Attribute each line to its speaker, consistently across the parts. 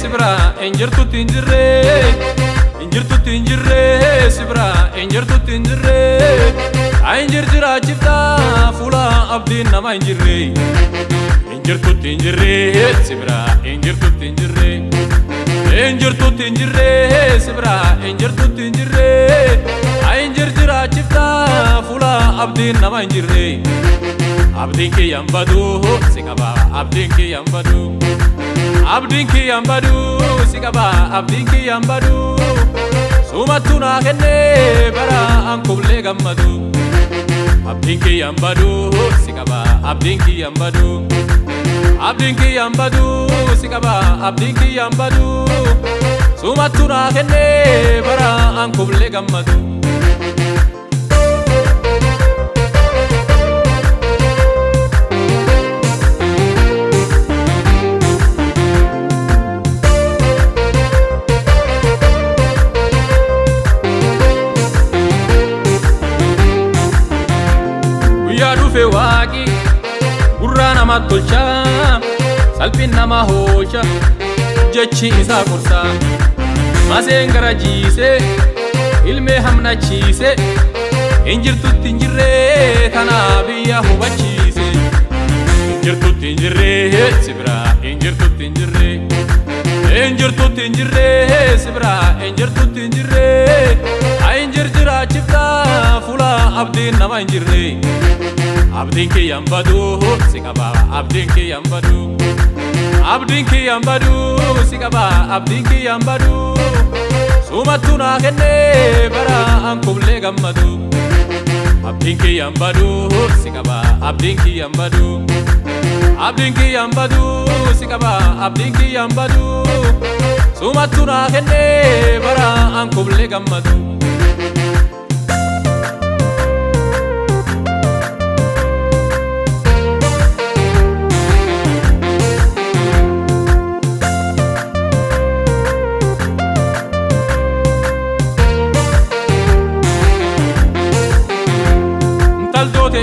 Speaker 1: sibra injirtu tinjirre sibra injirtu tinjirre injir jira chifta fula abdin nama injirre injirtu tinjirre sibra injirtu tinjirre sibra injirtu tinjirre injir jira chifta fula abdin nama injirre abdin ki yambadu sikaba abdin ki yambadu sikaba abdin ki yambadu sumatuna kenne bara ankuble gammadu abdin ki yambadu sikaba abdin ki yambadu sikaba abdin ki yambadu sumatuna kenne bara ankuble gammadu Waqi gurra nama tolcha salphin nama hocha jechi isa kursa maseen gara jiise ilme hamna chiise injirtu tinjirre kana biya hubachiise injirtu tinjirre sibra injirtu tinjirre sibra injirtu tinjirre injir jira chifta fula abdin nama injirre abdin ki yambadu sikaba abdin ki yambadu sikaba abdin ki yambadu sumatuna kenne bara ankuble gammadu abdin ki yambadu sikaba abdin ki yambadu sikaba abdin ki yambadu sumatuna kenne bara ankuble gammadu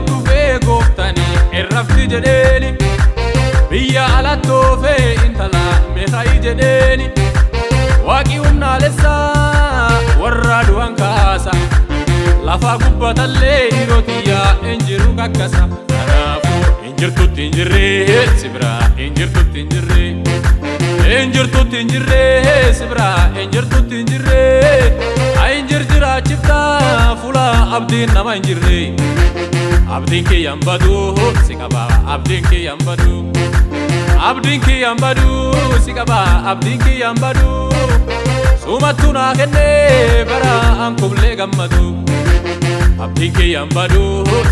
Speaker 1: Dufe goftani errafti jedeni biya ala tofe intala metai jedeni waqi umna lessa warra duan kasa lafa gubbatalle irotiya injiru kakkasa kanafu injirtu tinjirre sibra injirtu tinjirre sibra injirtu tinjirre injir jira chifta fula abdin nama injirre abdin ki yambadu sikaba abdin ki yambadu sikaba abdin ki yambadu sumatuna kenne bara ankuble gammadu abdin ki yambadu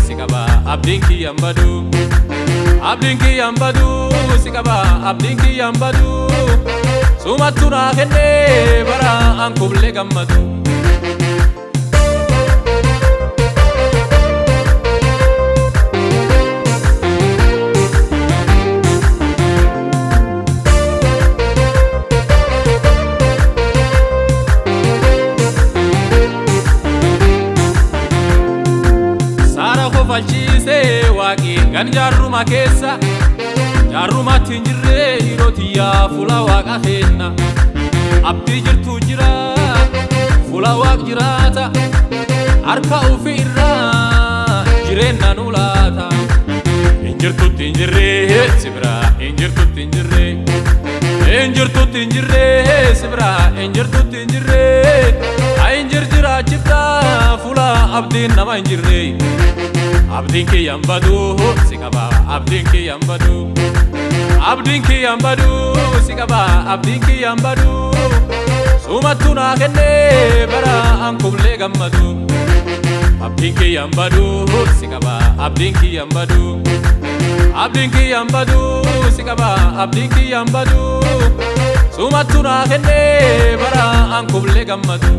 Speaker 1: sikaba abdin ki yambadu sikaba abdin ki yambadu sumatuna kenne bara ankuble gammadu falchise waqi gan jarruma keessa jarruma tinjirre hirotiya fula waqa kenna abdi jirtu jira fula waq jirata arka ufi irra jirenna nulata injirtu tinjirre sibra injirtu tinjirre sibra injirtu tinjirre injir jira chifta fula abdin nama injirre abdin ki yambadu sikaba abdin ki yambadu sikaba abdin ki yambadu sumatuna kenne bara ankuble gammadu abdin ki yambadu sikaba abdin ki yambadu sikaba abdin ki yambadu sumatuna kenne bara ankuble gammadu